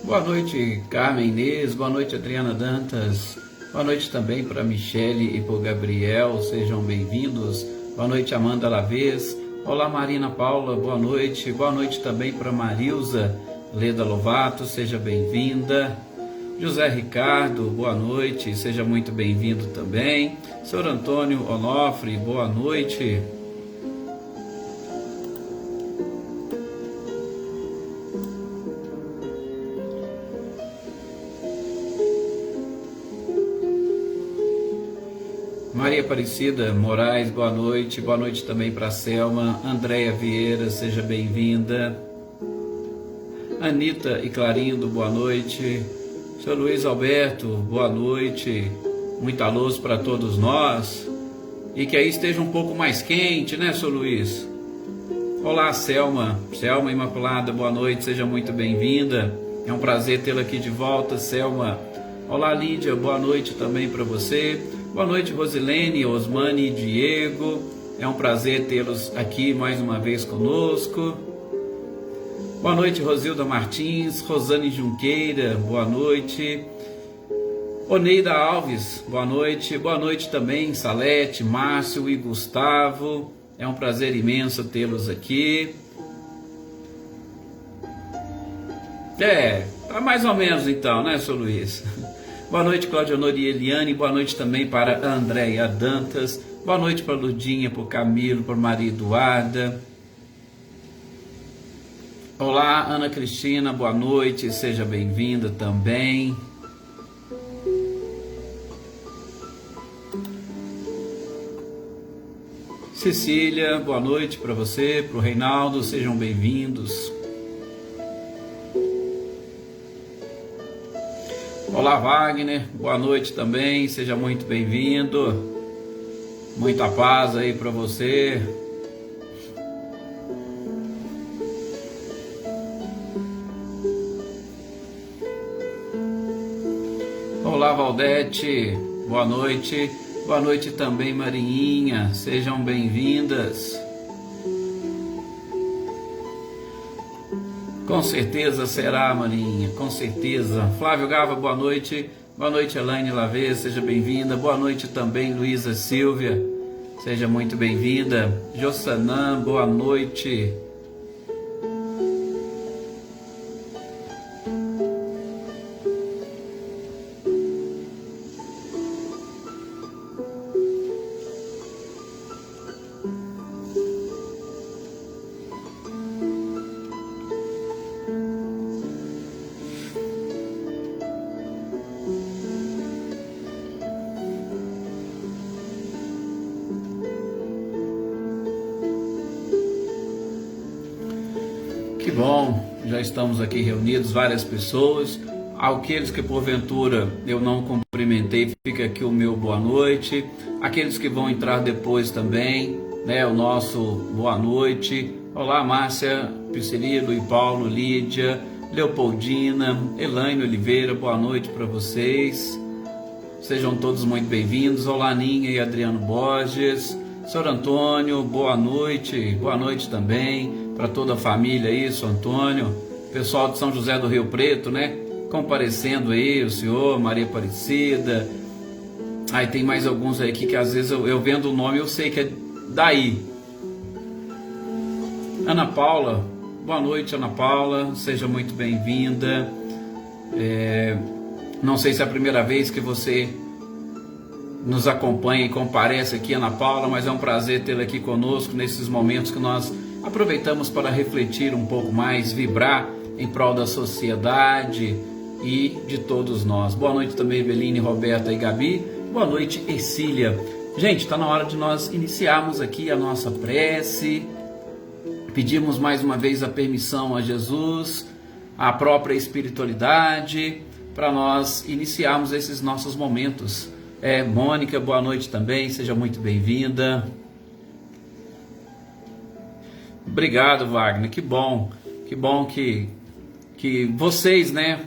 Boa noite, Carmen Inês. Boa noite, Adriana Dantas. Boa noite também para Michele e para o Gabriel. Sejam bem-vindos. Boa noite, Amanda Lavez. Olá, Marina Paula. Boa noite. Boa noite também para Marilza Leda Lovato. Seja bem-vinda. José Ricardo, boa noite. Seja muito bem-vindo também. Senhor Antônio Onofre, boa noite. Maria Aparecida Moraes, boa noite. Boa noite também para Selma. Andréia Vieira, seja bem-vinda. Anita e Clarindo, boa noite. Seu Luiz Alberto, boa noite. Muita luz para todos nós. E que aí esteja um pouco mais quente, né, seu Luiz? Olá, Selma. Selma Imaculada, boa noite. Seja muito bem-vinda. É um prazer tê-la aqui de volta, Selma. Olá, Lídia, boa noite também para você. Boa noite, Rosilene, Osmane e Diego. É um prazer tê-los aqui mais uma vez conosco. Boa noite, Rosilda Martins, Rosane Junqueira, boa noite. Oneida Alves, boa noite. Boa noite também, Salete, Márcio e Gustavo. É um prazer imenso tê-los aqui. Tá mais ou menos então, né, seu Luiz? Boa noite, Cláudia Honori e Eliane. Boa noite também para a Andréia Dantas. Boa noite para a Ludinha, para o Camilo, para a Maria Eduarda. Olá, Ana Cristina, boa noite. Seja bem-vinda também. Cecília, boa noite para você, para o Reinaldo. Sejam bem-vindos. Olá, Wagner, boa noite também, seja muito bem-vindo. Muita paz aí para você. Olá, Valdete, boa noite. Boa noite também, Marinha, sejam bem-vindas. Com certeza será, Marinha, com certeza. Flávio Gava, boa noite. Boa noite, Elaine Lavez, seja bem-vinda. Boa noite também, Luísa Silvia, seja muito bem-vinda. Jossanã, boa noite. Que bom, já estamos aqui reunidos, várias pessoas. Aqueles que porventura eu não cumprimentei, fica aqui o meu boa noite. Aqueles que vão entrar depois também, né, o nosso boa noite. Olá, Márcia, Priscililo e Paulo, Lídia, Leopoldina, Elaine Oliveira, boa noite para vocês. Sejam todos muito bem-vindos. Olá, Ninha e Adriano Borges. Senhor Antônio, boa noite também para toda a família aí, Sr. Antônio, pessoal de São José do Rio Preto, né, comparecendo aí, o senhor, Maria Aparecida, aí tem mais alguns aí que às vezes eu vendo o nome, eu sei que é daí. Ana Paula, boa noite, Ana Paula, seja muito bem-vinda. Não sei se é a primeira vez que você nos acompanha e comparece aqui, Ana Paula, mas é um prazer tê-la aqui conosco nesses momentos que nós aproveitamos para refletir um pouco mais, vibrar em prol da sociedade e de todos nós. Boa noite também, Eveline, Roberta e Gabi. Boa noite, Ercília. Gente, está na hora de nós iniciarmos aqui a nossa prece. Pedimos mais uma vez a permissão a Jesus, a própria espiritualidade, para nós iniciarmos esses nossos momentos. Mônica, boa noite também, seja muito bem-vinda. Obrigado, Wagner, que bom que vocês, né,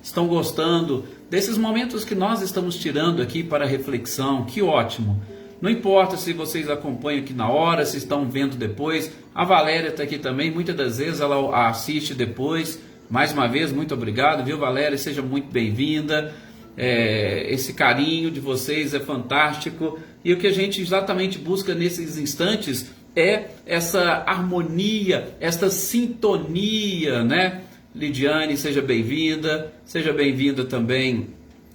estão gostando desses momentos que nós estamos tirando aqui para reflexão. Que ótimo. Não importa se vocês acompanham aqui na hora, se estão vendo depois. A Valéria está aqui também, muitas das vezes ela assiste depois, Mais uma vez, muito obrigado, viu, Valéria? Seja muito bem-vinda. Esse carinho de vocês é fantástico. E o que a gente exatamente busca nesses instantes é essa harmonia, essa sintonia, né? Lidiane, seja bem-vinda também,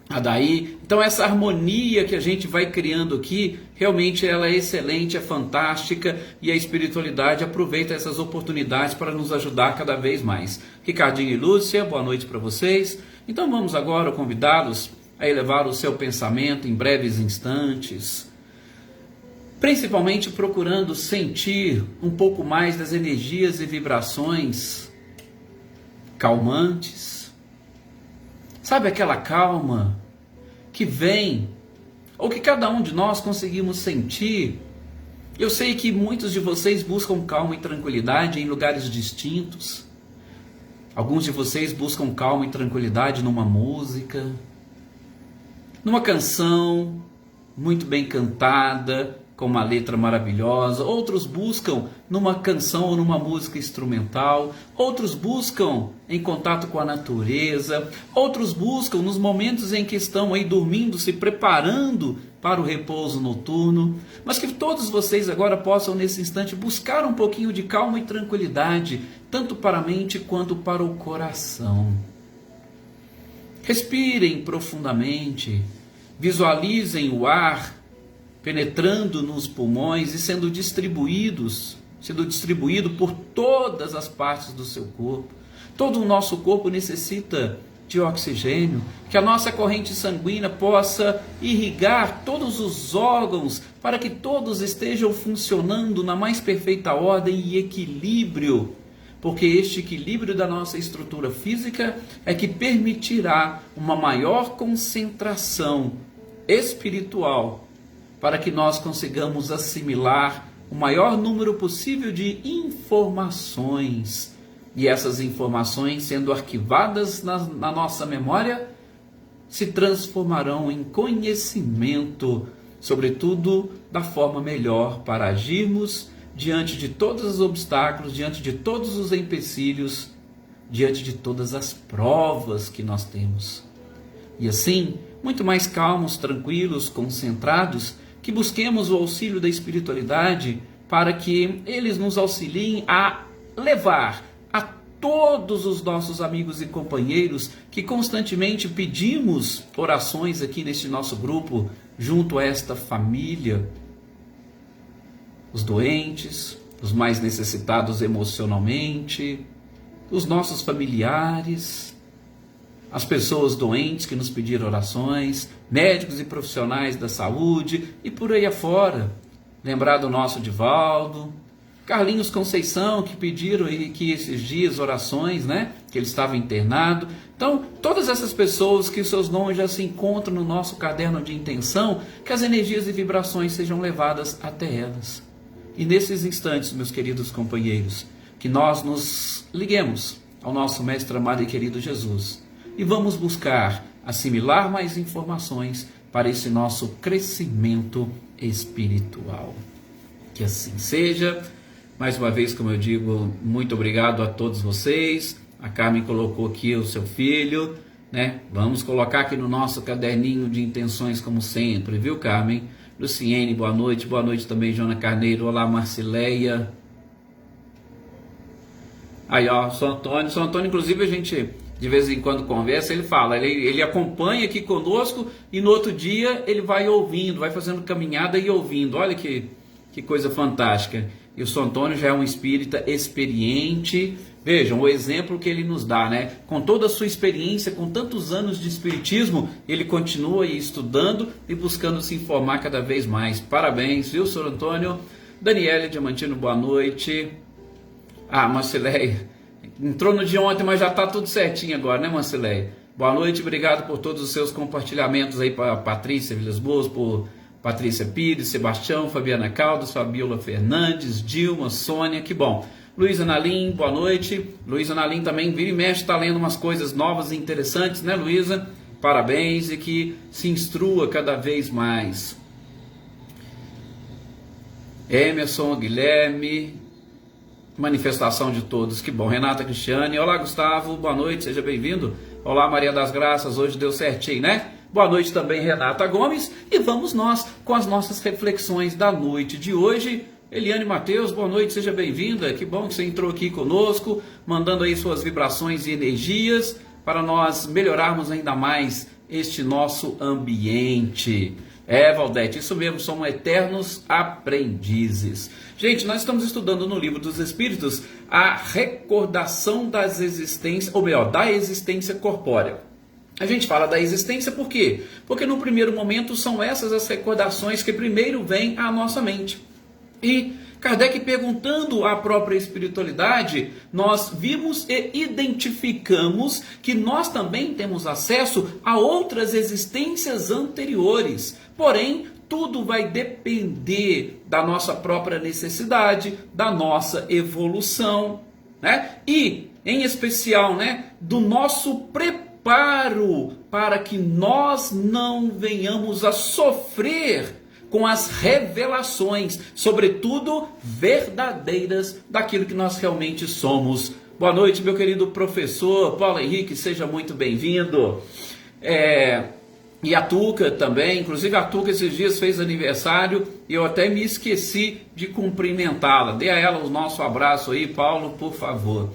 Adaí. Então essa harmonia que a gente vai criando aqui, realmente ela é excelente, é fantástica, e a espiritualidade aproveita essas oportunidades para nos ajudar cada vez mais. Ricardinho e Lúcia, boa noite para vocês. Então vamos agora convidá-los a elevar o seu pensamento em breves instantes, principalmente procurando sentir um pouco mais das energias e vibrações calmantes. Sabe aquela calma que vem, ou que cada um de nós conseguimos sentir? Eu sei que muitos de vocês buscam calma e tranquilidade em lugares distintos. Alguns de vocês buscam calma e tranquilidade numa música, numa canção muito bem cantada, com uma letra maravilhosa. Outros buscam numa canção ou numa música instrumental. Outros buscam em contato com a natureza. Outros buscam nos momentos em que estão aí dormindo, se preparando para o repouso noturno. Mas que todos vocês agora possam nesse instante buscar um pouquinho de calma e tranquilidade, tanto para a mente quanto para o coração. Respirem profundamente, visualizem o ar penetrando nos pulmões e sendo distribuído por todas as partes do seu corpo. Todo o nosso corpo necessita de oxigênio, que a nossa corrente sanguínea possa irrigar todos os órgãos para que todos estejam funcionando na mais perfeita ordem e equilíbrio, porque este equilíbrio da nossa estrutura física é que permitirá uma maior concentração espiritual, para que nós consigamos assimilar o maior número possível de informações. E essas informações, sendo arquivadas na nossa memória, se transformarão em conhecimento, sobretudo da forma melhor para agirmos diante de todos os obstáculos, diante de todos os empecilhos, diante de todas as provas que nós temos. E assim, muito mais calmos, tranquilos, concentrados, que busquemos o auxílio da espiritualidade para que eles nos auxiliem a levar a todos os nossos amigos e companheiros que constantemente pedimos orações aqui neste nosso grupo, junto a esta família, os doentes, os mais necessitados emocionalmente, os nossos familiares, as pessoas doentes que nos pediram orações, médicos e profissionais da saúde e por aí afora. Lembrar do nosso Divaldo, Carlinhos Conceição, que pediram que esses dias orações, né? Que ele estava internado. Então, todas essas pessoas que seus nomes já se encontram no nosso caderno de intenção, que as energias e vibrações sejam levadas até elas. E nesses instantes, meus queridos companheiros, que nós nos liguemos ao nosso Mestre amado e querido Jesus, e vamos buscar assimilar mais informações para esse nosso crescimento espiritual. Que assim seja. Mais uma vez, como eu digo, muito obrigado a todos vocês. A Carmen colocou aqui o seu filho, né? Vamos colocar aqui no nosso caderninho de intenções como sempre, viu, Carmen? Luciene, boa noite também, Jona Carneiro. Olá, Marcileia. Aí, ó, São Antônio, inclusive a gente de vez em quando conversa, ele fala, ele acompanha aqui conosco e no outro dia ele vai ouvindo, vai fazendo caminhada e ouvindo. Olha que coisa fantástica. E o São Antônio já é um espírita experiente. Vejam o exemplo que ele nos dá, né? Com toda a sua experiência, com tantos anos de espiritismo, ele continua aí estudando e buscando se informar cada vez mais. Parabéns, viu, Sr. Antônio? Daniela Diamantino, boa noite. Ah, Marcileia, entrou no de ontem, mas já está tudo certinho agora, né, Marcileia? Boa noite, obrigado por todos os seus compartilhamentos aí para Patrícia Vilas Boas, por Patrícia Pires, Sebastião, Fabiana Caldas, Fabiola Fernandes, Dilma, Sônia, que bom. Luísa Nalim, boa noite. Luísa Nalim também vira e mexe, está lendo umas coisas novas e interessantes, né, Luísa? Parabéns e que se instrua cada vez mais. Emerson, Guilherme, manifestação de todos. Que bom. Renata Cristiane. Olá, Gustavo. Boa noite, seja bem-vindo. Olá, Maria das Graças. Hoje deu certinho, né? Boa noite também, Renata Gomes. E vamos nós com as nossas reflexões da noite de hoje. Eliane Mateus, boa noite, seja bem-vinda. Que bom que você entrou aqui conosco, mandando aí suas vibrações e energias para nós melhorarmos ainda mais este nosso ambiente. Valdete, isso mesmo, somos eternos aprendizes. Gente, nós estamos estudando no Livro dos Espíritos a recordação das existências, ou melhor, da existência corpórea. A gente fala da existência por quê? Porque no primeiro momento são essas as recordações que primeiro vêm à nossa mente. E Kardec, perguntando à própria espiritualidade, nós vimos e identificamos que nós também temos acesso a outras existências anteriores. Porém, tudo vai depender da nossa própria necessidade, da nossa evolução, né? E, em especial, né, do nosso preparo para que nós não venhamos a sofrer com as revelações, sobretudo verdadeiras, daquilo que nós realmente somos. Boa noite, meu querido professor Paulo Henrique, seja muito bem-vindo. E a Tuca também, inclusive a Tuca esses dias fez aniversário e eu até me esqueci de cumprimentá-la. Dê a ela o nosso abraço aí, Paulo, por favor.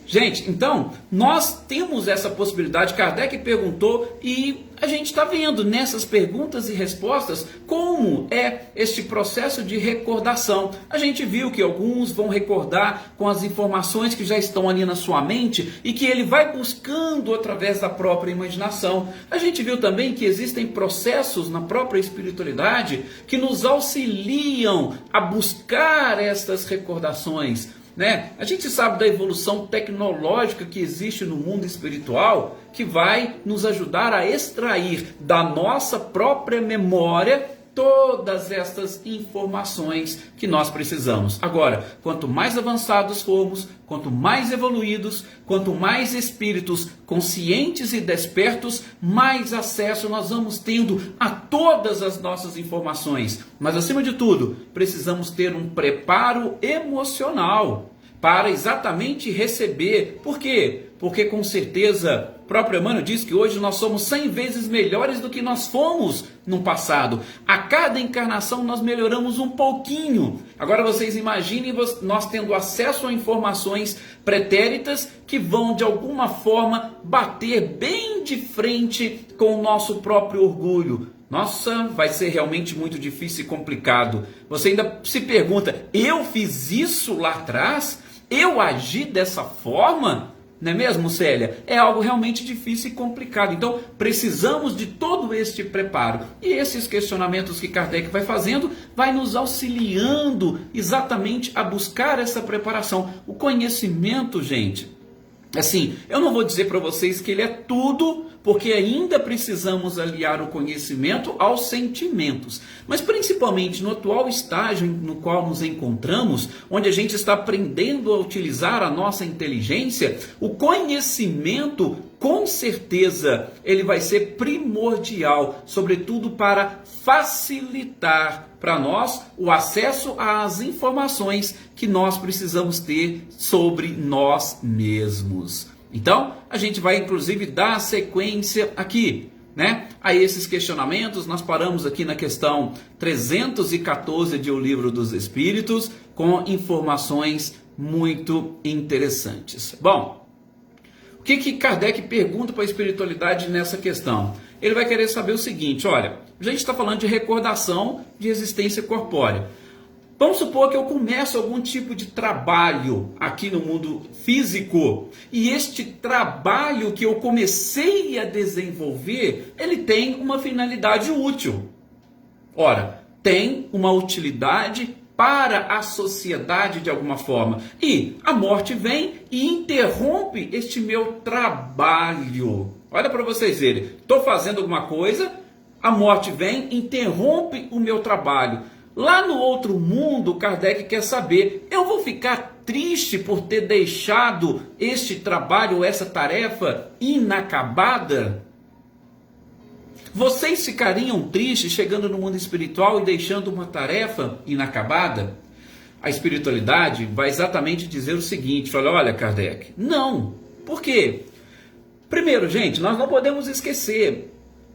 Gente, então, nós temos essa possibilidade. Kardec perguntou e a gente está vendo nessas perguntas e respostas como é este processo de recordação. A gente viu que alguns vão recordar com as informações que já estão ali na sua mente e que ele vai buscando através da própria imaginação. A gente viu também que existem processos na própria espiritualidade que nos auxiliam a buscar estas recordações. Né? A gente sabe da evolução tecnológica que existe no mundo espiritual, que vai nos ajudar a extrair da nossa própria memória todas estas informações que nós precisamos. Agora, quanto mais avançados formos, quanto mais evoluídos, quanto mais espíritos conscientes e despertos, mais acesso nós vamos tendo a todas as nossas informações. Mas, acima de tudo, precisamos ter um preparo emocional para exatamente receber. Por quê? Porque com certeza, o próprio Emmanuel diz que hoje nós somos 100 vezes melhores do que nós fomos no passado. A cada encarnação nós melhoramos um pouquinho. Agora vocês imaginem nós tendo acesso a informações pretéritas que vão de alguma forma bater bem de frente com o nosso próprio orgulho. Nossa, vai ser realmente muito difícil e complicado. Você ainda se pergunta, eu fiz isso lá atrás? Eu agi dessa forma? Não é mesmo, Célia? É algo realmente difícil e complicado. Então, precisamos de todo este preparo. E esses questionamentos que Kardec vai fazendo, vai nos auxiliando exatamente a buscar essa preparação. O conhecimento, gente, assim, eu não vou dizer para vocês que ele é tudo, porque ainda precisamos aliar o conhecimento aos sentimentos. Mas principalmente no atual estágio no qual nos encontramos, onde a gente está aprendendo a utilizar a nossa inteligência, o conhecimento, com certeza, ele vai ser primordial, sobretudo para facilitar para nós o acesso às informações que nós precisamos ter sobre nós mesmos. Então, a gente vai inclusive dar sequência aqui, né, a esses questionamentos. Nós paramos aqui na questão 314 de O Livro dos Espíritos, com informações muito interessantes. Bom, o que Kardec pergunta para a espiritualidade nessa questão? Ele vai querer saber o seguinte, olha, a gente está falando de recordação de existência corpórea. Vamos supor que eu começo algum tipo de trabalho aqui no mundo físico, e este trabalho que eu comecei a desenvolver, ele tem uma finalidade útil. Ora, tem uma utilidade para a sociedade de alguma forma. E a morte vem e interrompe este meu trabalho. Olha para vocês verem, estou fazendo alguma coisa, a morte vem, interrompe o meu trabalho. Lá no outro mundo, Kardec quer saber, eu vou ficar triste por ter deixado este trabalho, essa tarefa inacabada? Vocês ficariam tristes chegando no mundo espiritual e deixando uma tarefa inacabada? a espiritualidade vai exatamente dizer o seguinte, fala, olha Kardec, não. Por quê? Primeiro, gente, nós não podemos esquecer,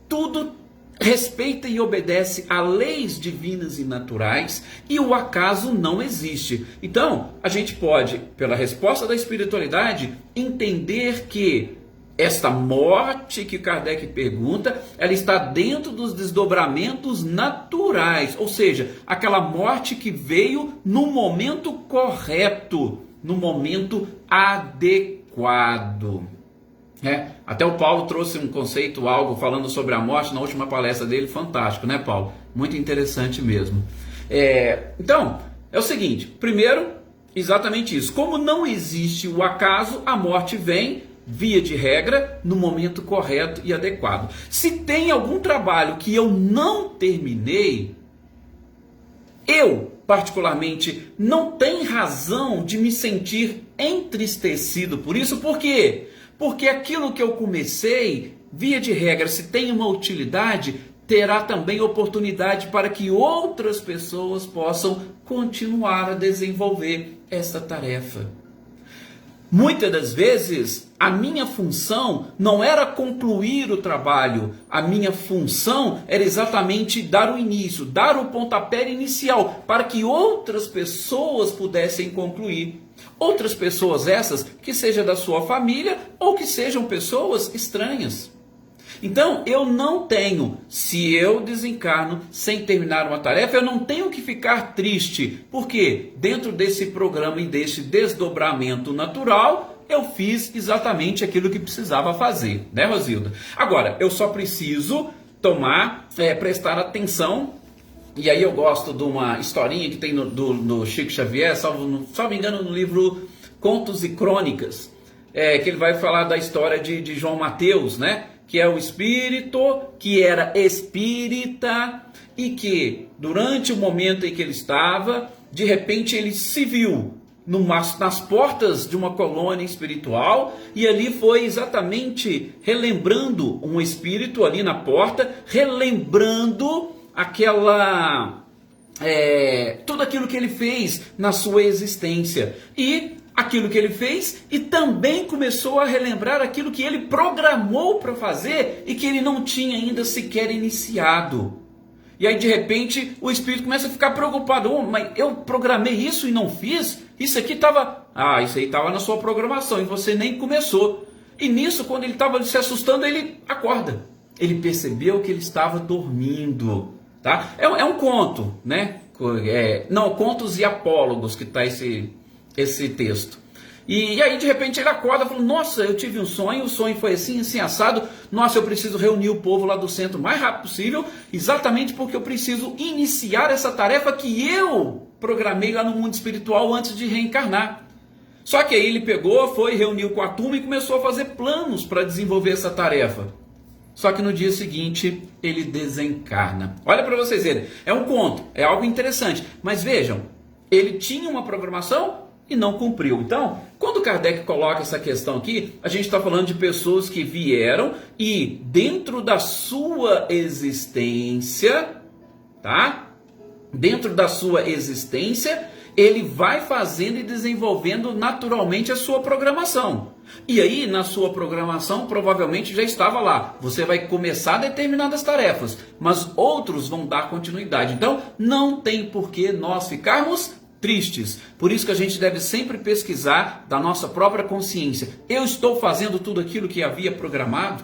tudo respeita e obedece a leis divinas e naturais e o acaso não existe. Então, a gente pode, pela resposta da espiritualidade, entender que esta morte que Kardec pergunta, ela está dentro dos desdobramentos naturais, ou seja, aquela morte que veio no momento correto, no momento adequado. Até o Paulo trouxe um conceito, algo falando sobre a morte na última palestra dele, fantástico, né, Paulo? Muito interessante mesmo. Então, é o seguinte, primeiro, exatamente isso, como não existe o acaso, a morte vem, via de regra, no momento correto e adequado. Se tem algum trabalho que eu não terminei, eu, particularmente, não tenho razão de me sentir entristecido por isso. Por quê? Porque aquilo que eu comecei, via de regra, se tem uma utilidade, terá também oportunidade para que outras pessoas possam continuar a desenvolver essa tarefa. Muitas das vezes, a minha função não era concluir o trabalho, a minha função era exatamente dar o início, dar o pontapé inicial, para que outras pessoas pudessem concluir. Outras pessoas essas, que seja da sua família ou que sejam pessoas estranhas. Então, eu não tenho, se eu desencarno sem terminar uma tarefa, eu não tenho que ficar triste, porque dentro desse programa e desse desdobramento natural, eu fiz exatamente aquilo que precisava fazer, né, Rosilda? Agora, eu só preciso prestar atenção, e aí eu gosto de uma historinha que tem no Chico Xavier, salvo me engano, no livro Contos e Crônicas, que ele vai falar da história de João Mateus, né? Que é o espírito que era espírita e que, durante o momento em que ele estava, de repente ele se viu nas portas de uma colônia espiritual e ali foi exatamente relembrando um espírito ali na porta, relembrando tudo aquilo que ele fez na sua existência e aquilo que ele fez e também começou a relembrar aquilo que ele programou para fazer e que ele não tinha ainda sequer iniciado. E aí de repente o espírito começa a ficar preocupado, mas eu programei isso e não fiz? Isso aqui estava na sua programação e você nem começou. E nisso, quando ele estava se assustando, ele acorda. Ele percebeu que ele estava dormindo. Tá? É um conto, né? Contos e Apólogos que está esse texto. E aí de repente ele acorda e fala, nossa, eu tive um sonho, o sonho foi assim, assim, assado, nossa, eu preciso reunir o povo lá do centro o mais rápido possível, exatamente porque eu preciso iniciar essa tarefa que eu programei lá no mundo espiritual antes de reencarnar. Só que aí ele pegou, foi, reuniu com a turma e começou a fazer planos para desenvolver essa tarefa. Só que no dia seguinte ele desencarna. Olha para vocês verem, é um conto, é algo interessante, mas vejam, ele tinha uma programação e não cumpriu. Então, quando Kardec coloca essa questão aqui, a gente está falando de pessoas que vieram e dentro da sua existência, tá? Dentro da sua existência, ele vai fazendo e desenvolvendo naturalmente a sua programação. E aí, na sua programação, provavelmente já estava lá. Você vai começar determinadas tarefas, mas outros vão dar continuidade. Então, não tem por que nós ficarmos tristes. Por isso que a gente deve sempre pesquisar da nossa própria consciência. Eu estou fazendo tudo aquilo que havia programado?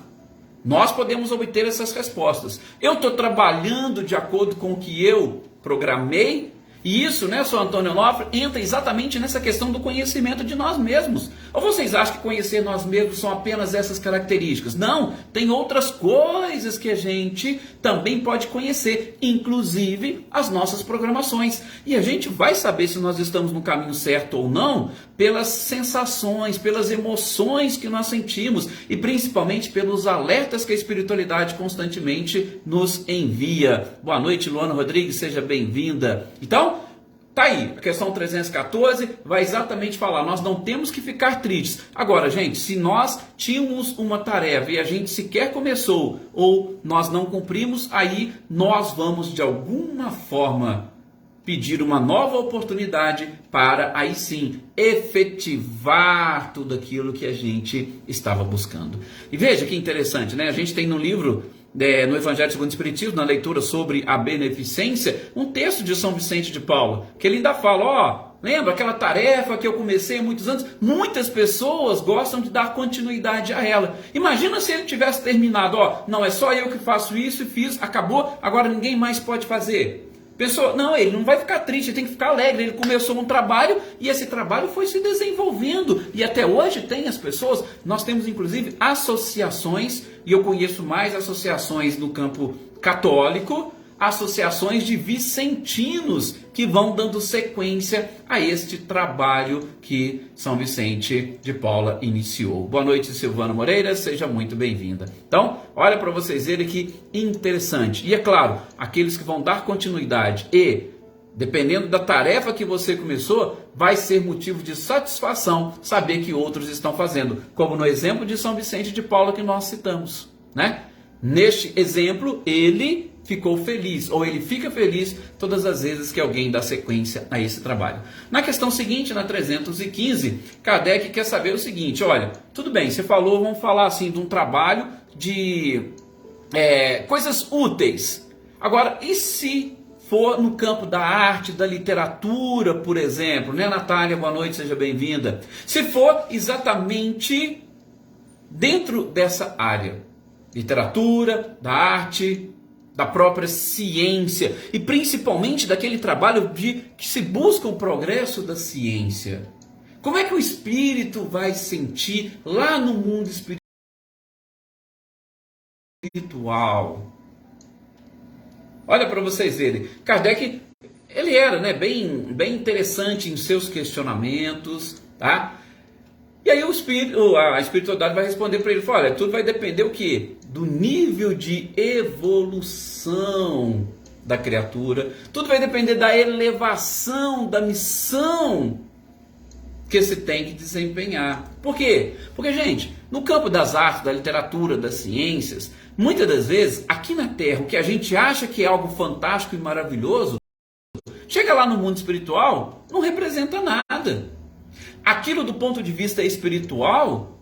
Nós podemos obter essas respostas. Eu estou trabalhando de acordo com o que eu programei? E isso, né, Sr. Antônio Onofre, entra exatamente nessa questão do conhecimento de nós mesmos. Ou vocês acham que conhecer nós mesmos são apenas essas características? Não, tem outras coisas que a gente também pode conhecer, inclusive as nossas programações. E a gente vai saber se nós estamos no caminho certo ou não pelas sensações, pelas emoções que nós sentimos e principalmente pelos alertas que a espiritualidade constantemente nos envia. Boa noite, Luana Rodrigues, seja bem-vinda. Então, tá aí, a questão 314 vai exatamente falar, nós não temos que ficar tristes. Agora, gente, se nós tínhamos uma tarefa e a gente sequer começou ou nós não cumprimos, aí nós vamos de alguma forma pedir uma nova oportunidade para aí sim efetivar tudo aquilo que a gente estava buscando. E veja que interessante, né? A gente tem no livro, no Evangelho segundo o Espiritismo, na leitura sobre a beneficência, um texto de São Vicente de Paulo, que ele ainda fala, lembra aquela tarefa que eu comecei há muitos anos? Muitas pessoas gostam de dar continuidade a ela. Imagina se ele tivesse terminado, não é só eu que faço isso e fiz, acabou, agora ninguém mais pode fazer. Pensou, não, ele não vai ficar triste, ele tem que ficar alegre. Ele começou um trabalho e esse trabalho foi se desenvolvendo. E até hoje tem as pessoas, nós temos inclusive associações, e eu conheço mais associações no campo católico, associações de vicentinos que vão dando sequência a este trabalho que São Vicente de Paula iniciou. Boa noite, Silvana Moreira, seja muito bem-vinda. Então, olha para vocês verem que interessante. E é claro, aqueles que vão dar continuidade e, dependendo da tarefa que você começou, vai ser motivo de satisfação saber que outros estão fazendo, como no exemplo de São Vicente de Paula que nós citamos, né? Neste exemplo, ele ficou feliz, ou ele fica feliz todas as vezes que alguém dá sequência a esse trabalho. Na questão seguinte, na 315, Kardec quer saber o seguinte, olha, tudo bem, você falou, vamos falar assim de um trabalho de coisas úteis. Agora, e se for no campo da arte, da literatura, por exemplo, né, Natália, boa noite, seja bem-vinda. Se for exatamente dentro dessa área, literatura, da arte, da própria ciência e principalmente daquele trabalho que se busca o progresso da ciência. Como é que o espírito vai sentir lá no mundo espiritual? Olha para vocês verem, Kardec, ele era bem interessante em seus questionamentos, tá? E aí a espiritualidade vai responder para ele, olha, tudo vai depender o quê? Do nível de evolução da criatura, tudo vai depender da elevação da missão que se tem que desempenhar. Por quê? Porque, gente, no campo das artes, da literatura, das ciências, muitas das vezes, aqui na Terra, o que a gente acha que é algo fantástico e maravilhoso, chega lá no mundo espiritual, não representa nada. Aquilo do ponto de vista espiritual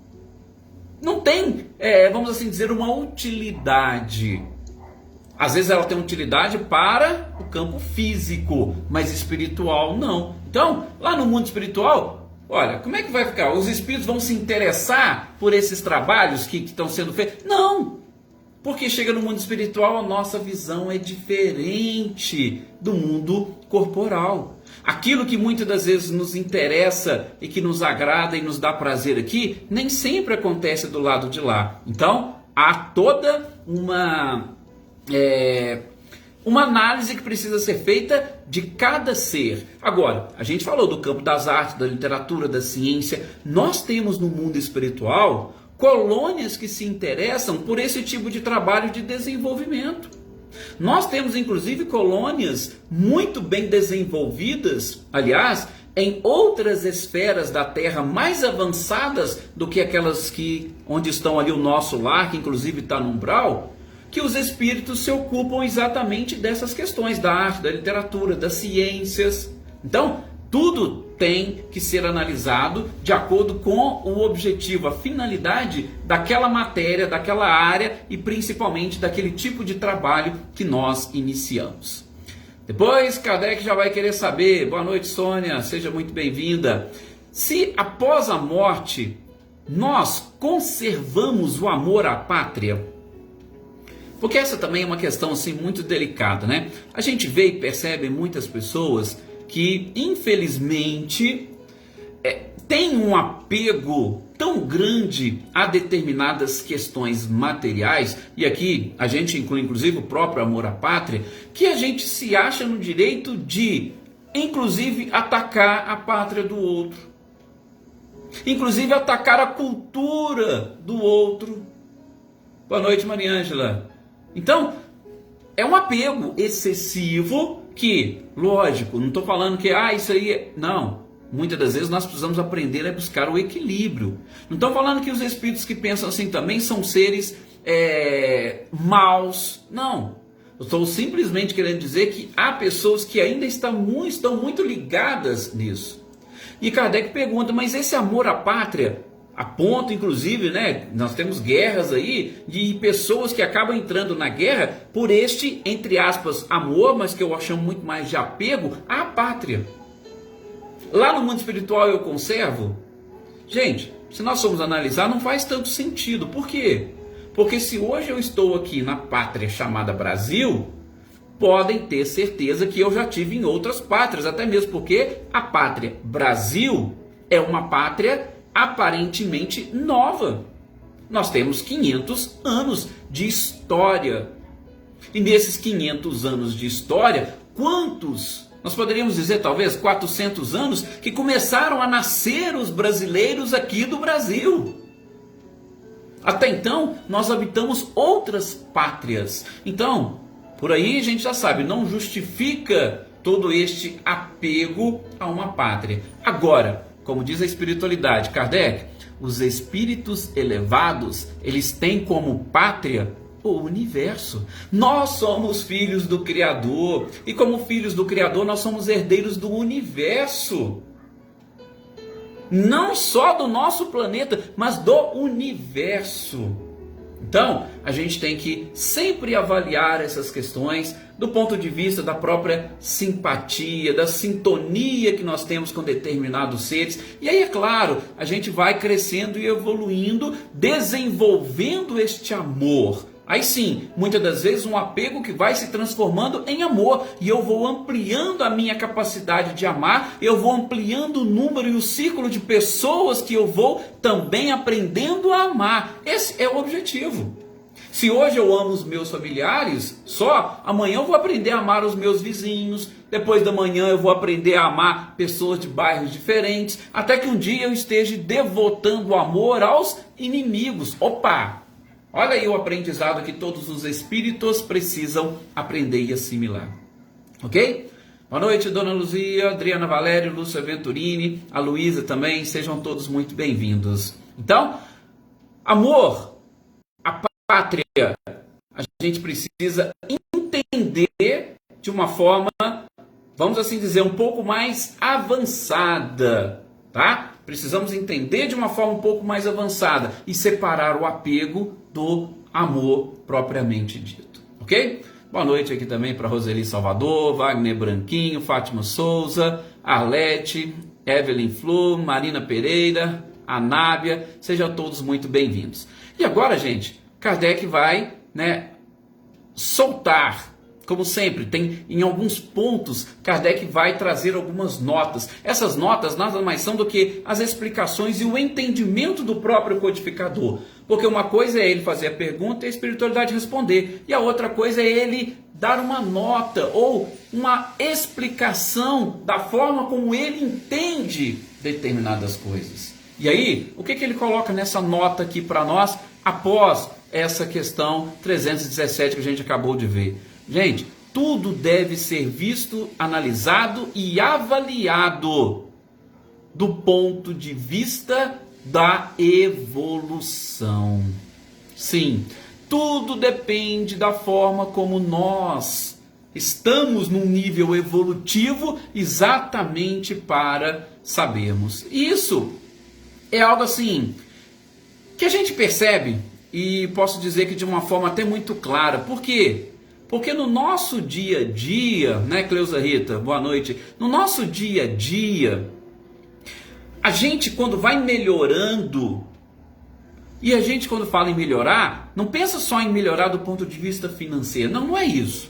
não tem, vamos assim dizer, uma utilidade. Às vezes ela tem utilidade para o campo físico, mas espiritual não. Então, lá no mundo espiritual, olha, como é que vai ficar? Os espíritos vão se interessar por esses trabalhos que estão sendo feitos? Não! Porque chega no mundo espiritual, a nossa visão é diferente do mundo corporal. Aquilo que muitas das vezes nos interessa e que nos agrada e nos dá prazer aqui, nem sempre acontece do lado de lá. Então, há toda uma análise que precisa ser feita de cada ser. Agora, a gente falou do campo das artes, da literatura, da ciência. Nós temos no mundo espiritual colônias que se interessam por esse tipo de trabalho de desenvolvimento. Nós temos inclusive colônias muito bem desenvolvidas, aliás, em outras esferas da Terra mais avançadas do que aquelas onde estão ali o nosso lar, que inclusive está no umbral, que os espíritos se ocupam exatamente dessas questões da arte, da literatura, das ciências. Então, tudo tem que ser analisado de acordo com o objetivo, a finalidade daquela matéria, daquela área e principalmente daquele tipo de trabalho que nós iniciamos. Depois, Kardec já vai querer saber, boa noite Sônia, seja muito bem-vinda, se após a morte nós conservamos o amor à pátria. Porque essa também é uma questão assim, muito delicada, né? A gente vê e percebe muitas pessoas que infelizmente tem um apego tão grande a determinadas questões materiais, e aqui a gente inclui inclusive o próprio amor à pátria, que a gente se acha no direito de, inclusive, atacar a pátria do outro, inclusive atacar a cultura do outro. Boa noite, Maria Ângela. Então, é um apego excessivo que, lógico, não estou falando que isso aí não. Muitas das vezes nós precisamos aprender a buscar o equilíbrio. Não estou falando que os espíritos que pensam assim também são seres maus. Não. Eu estou simplesmente querendo dizer que há pessoas que ainda estão muito ligadas nisso. E Kardec pergunta, mas esse amor à pátria, a ponto, inclusive, né, nós temos guerras aí de pessoas que acabam entrando na guerra por este, entre aspas, amor, mas que eu chamo muito mais de apego à pátria. Lá no mundo espiritual eu conservo? Gente, se nós formos analisar, não faz tanto sentido. Por quê? Porque se hoje eu estou aqui na pátria chamada Brasil, podem ter certeza que eu já tive em outras pátrias, até mesmo porque a pátria Brasil é uma pátria aparentemente nova. Nós temos 500 anos de história. E nesses 500 anos de história, quantos, nós poderíamos dizer talvez 400 anos, que começaram a nascer os brasileiros aqui do Brasil. Até então, nós habitamos outras pátrias. Então, por aí a gente já sabe, não justifica todo este apego a uma pátria. Agora, como diz a espiritualidade, Kardec, os espíritos elevados, eles têm como pátria o universo. Nós somos filhos do Criador, e como filhos do Criador, nós somos herdeiros do universo. Não só do nosso planeta, mas do universo. Então, a gente tem que sempre avaliar essas questões do ponto de vista da própria simpatia, da sintonia que nós temos com determinados seres. E aí, é claro, a gente vai crescendo e evoluindo, desenvolvendo este amor. Aí sim, muitas das vezes um apego que vai se transformando em amor, e eu vou ampliando a minha capacidade de amar, eu vou ampliando o número e o círculo de pessoas que eu vou também aprendendo a amar. Esse é o objetivo. Se hoje eu amo os meus familiares, só amanhã eu vou aprender a amar os meus vizinhos, depois da manhã eu vou aprender a amar pessoas de bairros diferentes, até que um dia eu esteja devotando amor aos inimigos. Opa! Olha aí o aprendizado que todos os espíritos precisam aprender e assimilar. Ok? Boa noite, Dona Luzia, Adriana Valério, Lúcia Venturini, a Luísa também, sejam todos muito bem-vindos. Então, amor, a pátria, a gente precisa entender de uma forma, vamos assim dizer, um pouco mais avançada, tá? Precisamos entender de uma forma um pouco mais avançada e separar o apego do amor propriamente dito, ok? Boa noite aqui também para Roseli Salvador, Wagner Branquinho, Fátima Souza, Arlete, Evelyn Flu, Marina Pereira, Anábia, sejam todos muito bem-vindos. E agora, gente, Kardec vai, soltar. Como sempre, tem em alguns pontos, Kardec vai trazer algumas notas. Essas notas nada mais são do que as explicações e o entendimento do próprio codificador. Porque uma coisa é ele fazer a pergunta e a espiritualidade responder. E a outra coisa é ele dar uma nota ou uma explicação da forma como ele entende determinadas coisas. E aí, o que ele coloca nessa nota aqui para nós após essa questão 317 que a gente acabou de ver? Gente, tudo deve ser visto, analisado e avaliado do ponto de vista da evolução. Sim, tudo depende da forma como nós estamos num nível evolutivo exatamente para sabermos. Isso é algo assim que a gente percebe e posso dizer que de uma forma até muito clara. Por quê? Porque no nosso dia a dia, né, Cleusa Rita, boa noite, no nosso dia a dia, a gente quando vai melhorando, e a gente quando fala em melhorar, não pensa só em melhorar do ponto de vista financeiro, não é isso.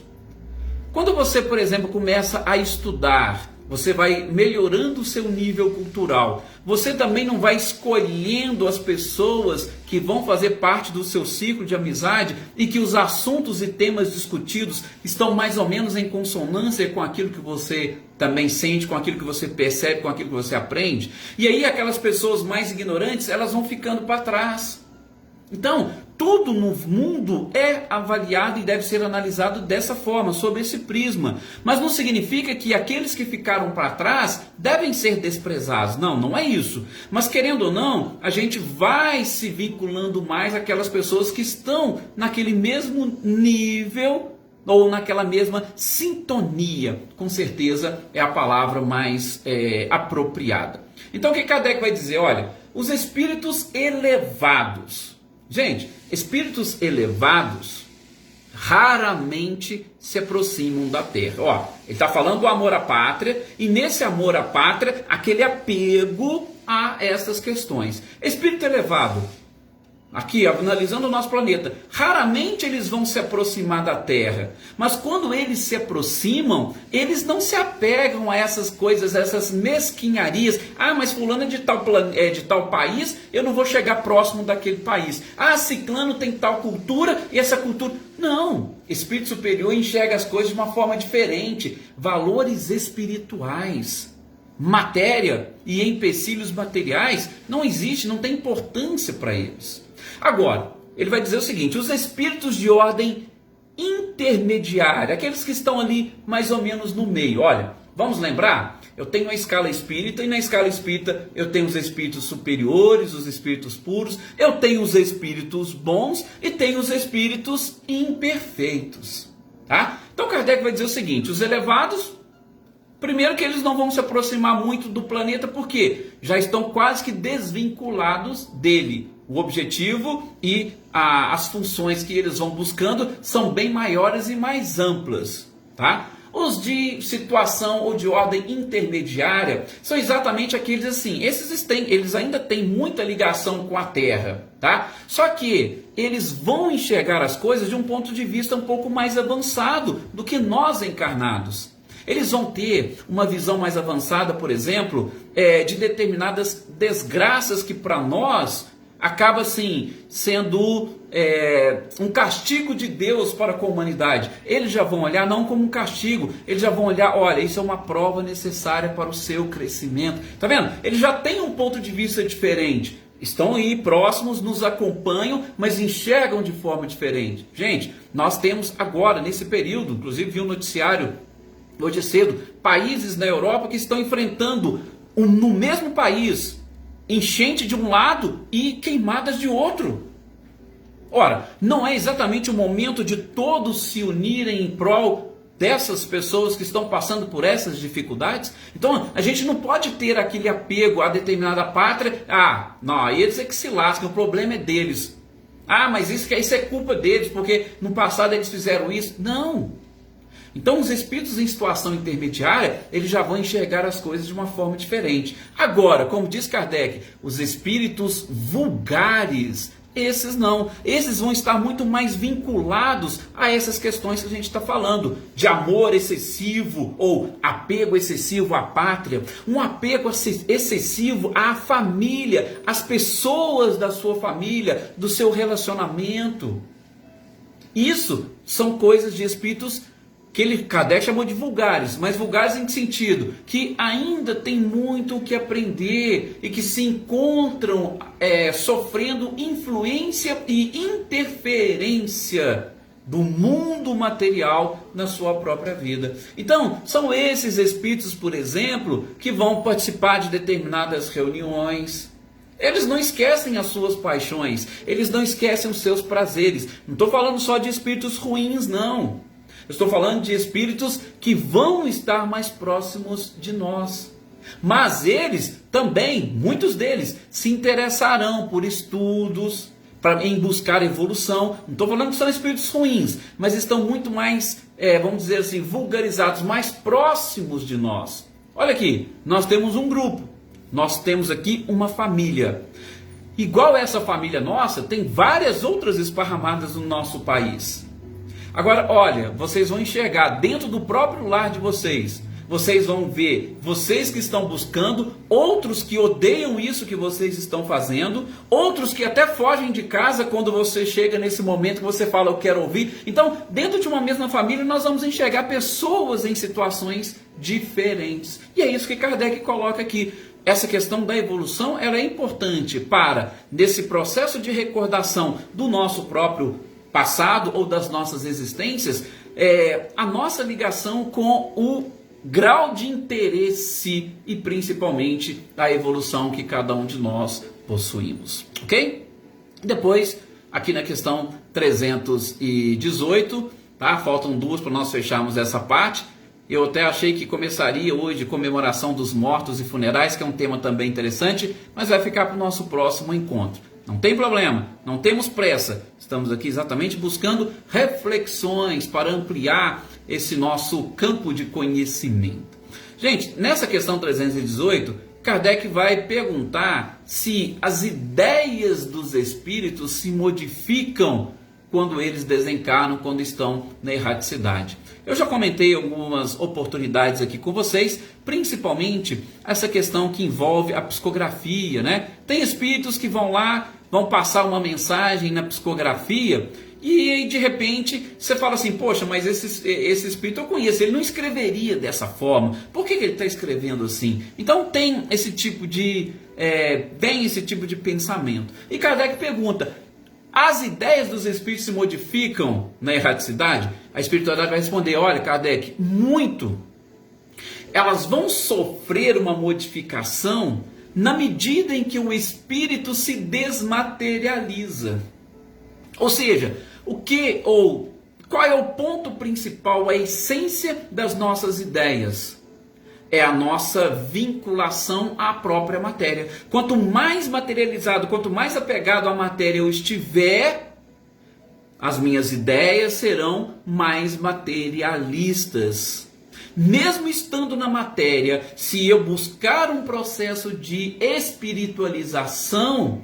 Quando você, por exemplo, começa a estudar, você vai melhorando o seu nível cultural. Você também não vai escolhendo as pessoas que vão fazer parte do seu ciclo de amizade e que os assuntos e temas discutidos estão mais ou menos em consonância com aquilo que você também sente, com aquilo que você percebe, com aquilo que você aprende. E aí aquelas pessoas mais ignorantes, elas vão ficando para trás. Então, tudo no mundo é avaliado e deve ser analisado dessa forma, sob esse prisma. Mas não significa que aqueles que ficaram para trás devem ser desprezados. Não, não é isso. Mas querendo ou não, a gente vai se vinculando mais àquelas pessoas que estão naquele mesmo nível ou naquela mesma sintonia, com certeza é a palavra mais apropriada. Então o que Kardec vai dizer? Olha, os espíritos elevados. Gente, espíritos elevados raramente se aproximam da Terra. Ó, ele está falando do amor à pátria, e nesse amor à pátria, aquele apego a essas questões. Espírito elevado, aqui analisando o nosso planeta, raramente eles vão se aproximar da Terra, mas quando eles se aproximam, eles não se apegam a essas coisas, a essas mesquinharias. Ah, mas fulano é de tal país, eu não vou chegar próximo daquele país. Ah, ciclano tem tal cultura e essa cultura... Não, espírito superior enxerga as coisas de uma forma diferente, valores espirituais. Matéria e empecilhos materiais não existe, não tem importância para eles. Agora, ele vai dizer o seguinte: os espíritos de ordem intermediária, aqueles que estão ali mais ou menos no meio. Olha, vamos lembrar? Eu tenho a escala espírita, e na escala espírita eu tenho os espíritos superiores, os espíritos puros, eu tenho os espíritos bons e tenho os espíritos imperfeitos. Tá? Então Kardec vai dizer o seguinte: os elevados, primeiro que eles não vão se aproximar muito do planeta, porque já estão quase que desvinculados dele. O objetivo e as funções que eles vão buscando são bem maiores e mais amplas, tá? Os de situação ou de ordem intermediária são exatamente aqueles assim, eles ainda têm muita ligação com a Terra, tá? Só que eles vão enxergar as coisas de um ponto de vista um pouco mais avançado do que nós encarnados. Eles vão ter uma visão mais avançada, por exemplo, de determinadas desgraças que para nós acaba assim sendo um castigo de Deus para com a humanidade. Eles já vão olhar não como um castigo, eles já vão olhar, olha, isso é uma prova necessária para o seu crescimento. Tá vendo? Eles já têm um ponto de vista diferente. Estão aí próximos, nos acompanham, mas enxergam de forma diferente. Gente, nós temos agora, nesse período, inclusive vi um noticiário hoje cedo, países na Europa que estão enfrentando no mesmo país enchente de um lado e queimadas de outro. Ora, não é exatamente o momento de todos se unirem em prol dessas pessoas que estão passando por essas dificuldades? Então, a gente não pode ter aquele apego a determinada pátria. Ah, não, eles é que se lascam, o problema é deles. Ah, mas isso é culpa deles, porque no passado eles fizeram isso. Não. Então os espíritos em situação intermediária, eles já vão enxergar as coisas de uma forma diferente. Agora, como diz Kardec, os espíritos vulgares, esses não. Esses vão estar muito mais vinculados a essas questões que a gente está falando, de amor excessivo ou apego excessivo à pátria, um apego excessivo à família, às pessoas da sua família, do seu relacionamento. Isso são coisas de espíritos que Kardec chamou de vulgares, mas vulgares em que sentido? Que ainda tem muito o que aprender e que se encontram sofrendo influência e interferência do mundo material na sua própria vida. Então, são esses espíritos, por exemplo, que vão participar de determinadas reuniões. Eles não esquecem as suas paixões, eles não esquecem os seus prazeres. Não estou falando só de espíritos ruins, não. Eu estou falando de espíritos que vão estar mais próximos de nós. Mas eles também, muitos deles, se interessarão por estudos, em buscar evolução. Não estou falando que são espíritos ruins, mas estão muito mais, vamos dizer assim, vulgarizados, mais próximos de nós. Olha aqui, nós temos um grupo, nós temos aqui uma família. Igual essa família nossa, tem várias outras esparramadas no nosso país. Agora, olha, vocês vão enxergar dentro do próprio lar de vocês. Vocês vão ver vocês que estão buscando, outros que odeiam isso que vocês estão fazendo, outros que até fogem de casa quando você chega nesse momento que você fala, eu quero ouvir. Então, dentro de uma mesma família, nós vamos enxergar pessoas em situações diferentes. E é isso que Kardec coloca aqui. Essa questão da evolução, ela é importante para, nesse processo de recordação do nosso próprio passado ou das nossas existências, a nossa ligação com o grau de interesse e principalmente a evolução que cada um de nós possuímos, ok? Depois, aqui na questão 318, tá? Faltam 2 para nós fecharmos essa parte. Eu até achei que começaria hoje comemoração dos mortos e funerais, que é um tema também interessante, mas vai ficar para o nosso próximo encontro. Não tem problema, não temos pressa. Estamos aqui exatamente buscando reflexões para ampliar esse nosso campo de conhecimento. Gente, nessa questão 318, Kardec vai perguntar se as ideias dos espíritos se modificam quando eles desencarnam, quando estão na erraticidade. Eu já comentei algumas oportunidades aqui com vocês, principalmente essa questão que envolve a psicografia, né? Tem espíritos que vão lá, vão passar uma mensagem na psicografia e de repente você fala assim, poxa, mas esse espírito eu conheço, ele não escreveria dessa forma, por que ele está escrevendo assim? Então tem esse tipo de pensamento. E Kardec pergunta, as ideias dos espíritos se modificam na erraticidade? A espiritualidade vai responder, olha Kardec, muito. Elas vão sofrer uma modificação na medida em que o espírito se desmaterializa. Ou seja, qual é o ponto principal, a essência das nossas ideias? É a nossa vinculação à própria matéria. Quanto mais materializado, quanto mais apegado à matéria eu estiver, as minhas ideias serão mais materialistas. Mesmo estando na matéria, se eu buscar um processo de espiritualização,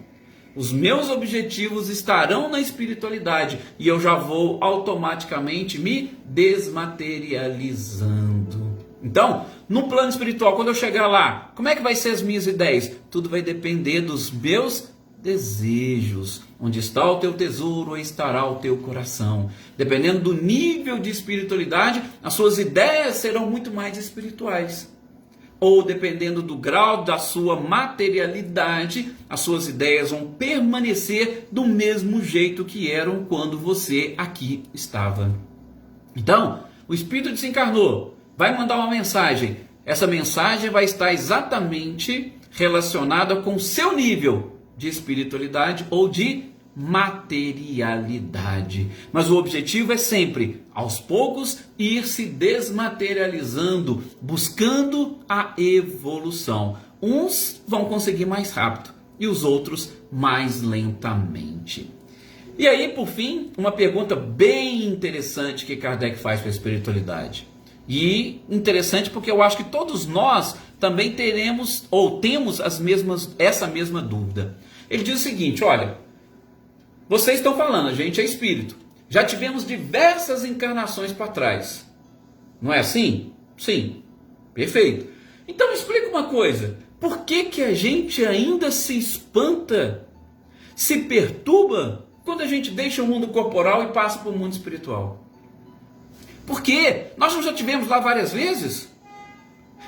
os meus objetivos estarão na espiritualidade e eu já vou automaticamente me desmaterializando. Então, no plano espiritual, quando eu chegar lá, como é que vai ser as minhas ideias? Tudo vai depender dos meus desejos. Onde está o teu tesouro, aí estará o teu coração. Dependendo do nível de espiritualidade, as suas ideias serão muito mais espirituais. Ou dependendo do grau da sua materialidade, as suas ideias vão permanecer do mesmo jeito que eram quando você aqui estava. Então, o espírito desencarnou, vai mandar uma mensagem. Essa mensagem vai estar exatamente relacionada com o seu nível de espiritualidade ou de materialidade. Mas o objetivo é sempre, aos poucos, ir se desmaterializando, buscando a evolução. Uns vão conseguir mais rápido e os outros mais lentamente. E aí, por fim, uma pergunta bem interessante que Kardec faz para a espiritualidade. E interessante porque eu acho que todos nós também teremos ou temos essa mesma dúvida. Ele diz o seguinte, olha, vocês estão falando, a gente é espírito. Já tivemos diversas encarnações para trás. Não é assim? Sim. Perfeito. Então me explica uma coisa. Por que a gente ainda se espanta, se perturba, quando a gente deixa o mundo corporal e passa para o mundo espiritual? Por quê? Nós já tivemos lá várias vezes.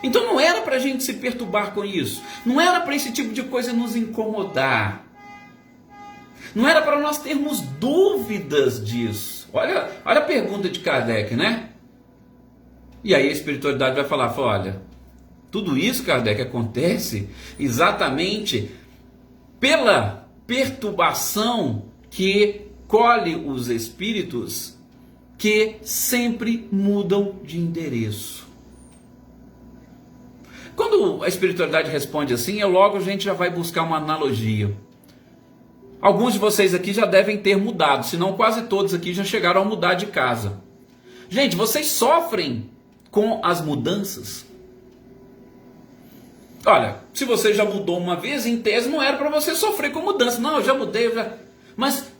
Então não era para a gente se perturbar com isso. Não era para esse tipo de coisa nos incomodar. Não era para nós termos dúvidas disso. Olha a pergunta de Kardec, né? E aí a espiritualidade vai falar, olha, tudo isso, Kardec, acontece exatamente pela perturbação que colhe os espíritos que sempre mudam de endereço. Quando a espiritualidade responde assim, logo a gente já vai buscar uma analogia. Alguns de vocês aqui já devem ter mudado, senão quase todos aqui já chegaram a mudar de casa. Gente, vocês sofrem com as mudanças? Olha, se você já mudou uma vez, em tese não era para você sofrer com mudança. Não, eu já mudei, Mas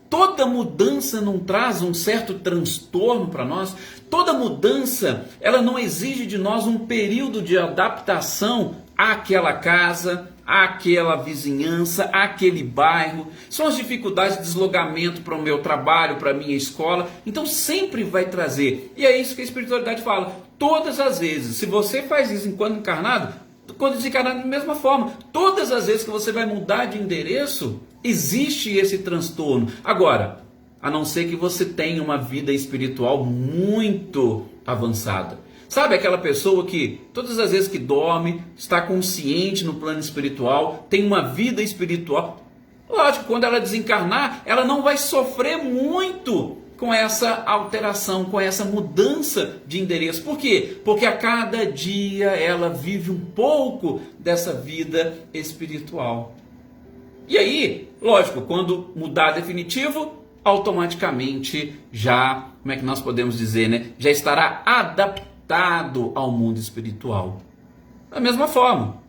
toda mudança não traz um certo transtorno para nós? Toda mudança, ela não exige de nós um período de adaptação àquela casa, àquela vizinhança, àquele bairro. São as dificuldades de deslocamento para o meu trabalho, para a minha escola. Então sempre vai trazer. E é isso que a espiritualidade fala. Todas as vezes, se você faz isso enquanto encarnado, quando desencarnado da mesma forma, todas as vezes que você vai mudar de endereço, existe esse transtorno. Agora, a não ser que você tenha uma vida espiritual muito avançada. Sabe aquela pessoa que todas as vezes que dorme, está consciente no plano espiritual, tem uma vida espiritual. Lógico, quando ela desencarnar, ela não vai sofrer muito com essa alteração, com essa mudança de endereço. Por quê? Porque a cada dia ela vive um pouco dessa vida espiritual. E aí, lógico, quando mudar definitivo, automaticamente já, como é que nós podemos dizer, né? Já estará adaptado ao mundo espiritual. Da mesma forma,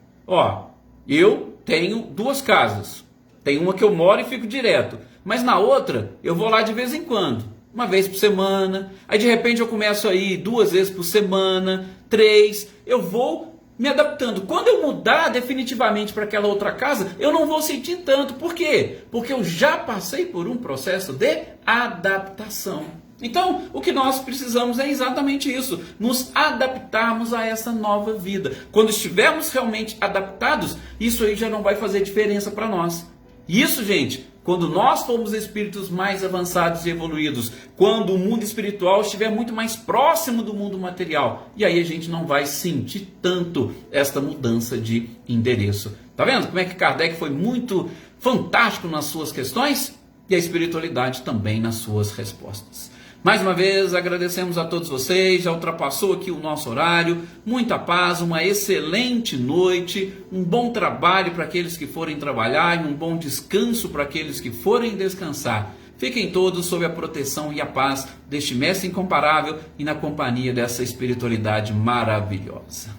eu tenho 2 casas. Tem uma que eu moro e fico direto, mas na outra eu vou lá de vez em quando, uma vez por semana. Aí de repente eu começo a ir 2 vezes por semana, 3, eu vou me adaptando. Quando eu mudar definitivamente para aquela outra casa, eu não vou sentir tanto. Por quê? Porque eu já passei por um processo de adaptação. Então, o que nós precisamos é exatamente isso, nos adaptarmos a essa nova vida. Quando estivermos realmente adaptados, isso aí já não vai fazer diferença para nós. Isso, gente, quando nós formos espíritos mais avançados e evoluídos, quando o mundo espiritual estiver muito mais próximo do mundo material, e aí a gente não vai sentir tanto esta mudança de endereço. Tá vendo como é que Kardec foi muito fantástico nas suas questões e a espiritualidade também nas suas respostas? Mais uma vez, agradecemos a todos vocês, já ultrapassou aqui o nosso horário, muita paz, uma excelente noite, um bom trabalho para aqueles que forem trabalhar e um bom descanso para aqueles que forem descansar. Fiquem todos sob a proteção e a paz deste mestre incomparável e na companhia dessa espiritualidade maravilhosa.